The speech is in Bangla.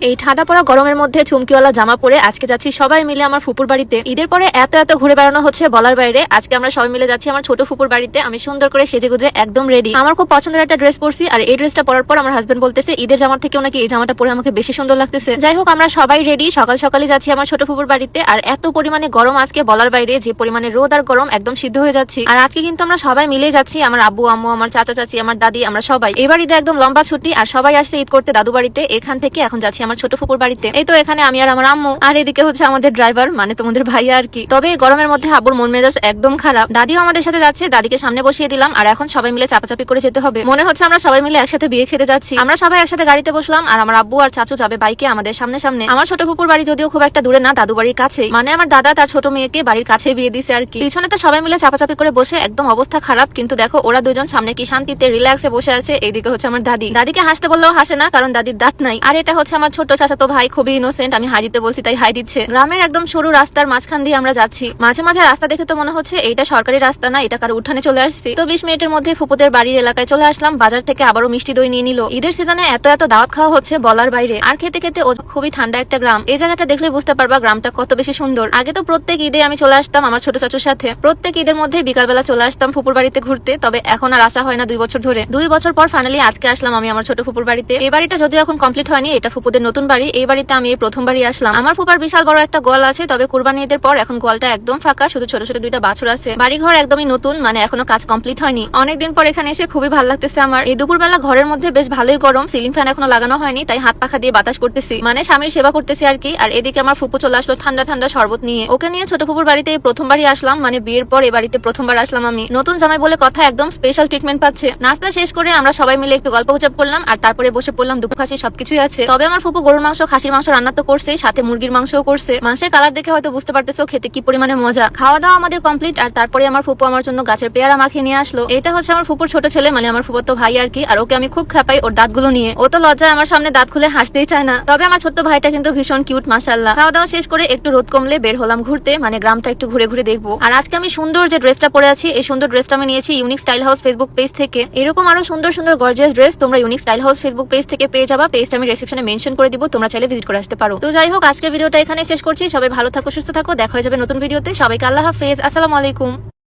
এই ঠান্ডা পড়া গরমের মধ্যে চুমকিওয়ালা জামা পরে আজকে যাচ্ছি সবাই মিলে আমার ফুপুর বাড়িতে। ঈদের পরে এত ঘুরে বেড়ানো হচ্ছে বলার বাইরে। আজকে আমরা সবাই মিলে যাচ্ছি আমার ছোট ফুপুর বাড়িতে। আমি সুন্দর করে সেজে গুজে একদম রেডি। আমার খুব পছন্দের একটা ড্রেস পরছি, আর এই ড্রেসটা পরার পর আমার হাজবেন্ড বলতেছে ঈদের জামার থেকেও নাকি এই জামাটা পরে আমাকে বেশি সুন্দর লাগতেছে। যাই হোক, আমরা সবাই রেডি, সকাল সকালে যাচ্ছি আমার ছোট ফুপুর বাড়িতে। আর এত পরিমাণে গরম আজকে বলার বাইরে, যে পরিমাণে রোদ আর গরম, একদম সিদ্ধ হয়ে যাচ্ছি। আর আজকে কিন্তু আমরা সবাই মিলে যাচ্ছি, আমার আব্বু আম্মু, আমার চাচা চাচি, আমার দাদি, আমরা সবাই। এবার ঈদে একদম লম্বা ছুটি, আর সবাই আসছে ঈদ করতে দাদু বাড়িতে। এখান থেকে এখন যাচ্ছি আমার ছোট ফুপুর বাড়িতে। এই তো এখানে আমি আর আমার আম্মু, আর এদিকে হচ্ছে আমাদের ড্রাইভার, মানে তোমাদের ভাইয়া আর কি। তবে গরমের মধ্যে আব্বুর মন মেজাজ একদম খারাপ। দাদিও আমাদের সাথে যাচ্ছে, দাদিকে সামনে বসিয়ে দিলাম। আর এখন সবাই মিলে চাপাচাপি করে যেতে হবে। মনে হচ্ছে আমরা সবাই মিলে একসাথে বিয়ে খেতে যাচ্ছি। আমরা সবাই একসাথে গাড়িতে বসলাম, আর আমার আব্বু আর চাচু যাবে বাইকে আমাদের সামনে সামনে। আমার ছোট ফুপুর বাড়ি যদিও খুব একটা দূরে না, দাদু বাড়ির কাছেই। মানে আমার দাদা তার ছোট মেয়েকে বাড়ির কাছে বিয়ে দিছে আর কি। পিছনে তো সবাই মিলে চাপাচাপি করে বসে একদম অবস্থা খারাপ। কিন্তু দেখো ওরা দুজন সামনে কি শান্তিতে রিল্যাক্সে বসে আছে। এইদিকে হচ্ছে আমার দাদি, দাদিকে হাসতে বললেও হাসে না, কারণ দাদির দাঁত নাই। আর এটা হচ্ছে আমার ছোট চাচাতো ভাই, খুবই ইনোসেন্ট। আমি হাই দিতে বলছি তাই হাই দিচ্ছে। গ্রামের একদম সরু রাস্তার মাঝখান দিয়ে আমরা যাচ্ছি। মাঝে মাঝে রাস্তা দেখে তো মনে হচ্ছে এইটা সরকারি রাস্তা না, এটা কারো উঠানে চলে আসছি। তো 20 মিনিটের মধ্যে ফুপুদের বাড়ির এলাকায় চলে আসলাম। বাজার থেকে আবারও মিষ্টি দই নিয়ে নিল। ঈদের সিজনে এত দাওয়াত খাওয়া হচ্ছে বলার বাইরে। আর খেতে খেতে খুবই ঠান্ডা একটা গ্রাম। এই জায়গাটা দেখলে বুঝতে পারবা গ্রামটা কত বেশি সুন্দর। আগে তো প্রত্যেক ঈদে আমি চলে আসতাম আমার ছোট চাচুর সাথে। প্রত্যেক ঈদের মধ্যে বিকালবেলা চলে আসতাম ফুপুর বাড়িতে ঘুরতে। তবে এখন আর আসা হয় না 2 বছর ধরে। 2 বছর পর ফাইনালি আজকে আসলাম আমি আমার ছোট ফুপুর বাড়িতে। এই বাড়িটা যদিও এখন কমপ্লিট হয়নি, এটা ফুপুদের নতুন বাড়ি। এই বাড়িতে আমি প্রথমবারই আসলাম। আমার ফুপার বিশাল বড় একটা গোয়াল আছে, তবে কুরবানি ঈদের পর এখন গোয়ালটা একদম ফাঁকা, শুধু ছোট ছোট 2টা বাছুর আছে। বাড়িঘর একদমই নতুন, মানে এখনো কাজ কমপ্লিট হয়নি। অনেকদিন পর এখানে এসে খুবই ভালো লাগতেছে আমার। এই দুপুরবেলা ঘরের মধ্যে বেশ ভালোই গরম, সিলিং ফ্যান এখনো লাগানো হয়নি, তাই হাত পাখা দিয়ে বাতাস করতেছি, মানে স্বামীর সেবা করতেছি আর কি। আর এদিকে আমার ফুপু চলে আসলো ঠান্ডা ঠান্ডা শরবত নিয়ে। ওকে নিয়ে ছোট ফুপুর বাড়িতে প্রথমবারই আসলাম, মানে বিয়ের পর এই বাড়িতে প্রথমবার আসলাম আমি। নতুন জামাই বলে কথা, একদম স্পেশাল ট্রিটমেন্ট পাচ্ছে। নাস্তা শেষ করে আমরা সবাই মিলে একটু গল্প গুজব করলাম, আর তারপরে বসে পড়লাম। দুপুর খাসি সবকিছুই আছে। তবে আমার ফুপু গরুর মাংস, খাসির মাংস রান্না তো করছে, সাথে মুরগির মাংসও করছে। মাংসের কালার দেখে হয়তো বুঝতে পারতেছো খেতে কি পরিমাণে মজা। খাওয়া দাওয়া আমাদের কমপ্লিট, আর তারপরে আমার ফুপু আমার জন্য গাছের পেয়ারা মাখিয়ে নিয়ে আসলো। এটা হচ্ছে আমার ফুপুর ছোট ছেলে, মানে আমার ফুপুর তো ভাই আর কি। আর ওকে আমি খুব খেপাই ওর দাঁতগুলো নিয়ে। ও তো লজ্জায় আমার সামনে দাঁত খুলে হাসতেই চায় না। তবে আমার ছোট্ট ভাইটা কিন্তু ভীষণ কিউট, মাশাআল্লাহ। খাওয়া দাওয়া শেষ করে একটু রোদ কমলে বের হলাম ঘুরতে, মানে গ্রামটা একটু ঘুরে ঘুরে দেখবো। আর আজকে আমি সুন্দর যে ড্রেসটা পরে আছি, এই সুন্দর ড্রেসটা আমি নিয়েছি unique style house Facebook page থেকে। এরকম আরো সুন্দর সুন্দর গর্জিয়াস ড্রেস তোমরা unique style house Facebook page থেকে পেয়ে যাবা। পেজটা আমি ডেসক্রিপশনে মেনশন করে দিব, তোমরা চাইলে ভিজিট করে আসতে পারো। তো যাই হোক, আজকের ভিডিওটা এখানে শেষ করছি। সবাই ভালো থাকো, সুস্থ থাকো, দেখা হয়ে যাবে নতুন ভিডিওতে। সবাইকে আল্লাহ হাফেজ, আসসালামু আলাইকুম।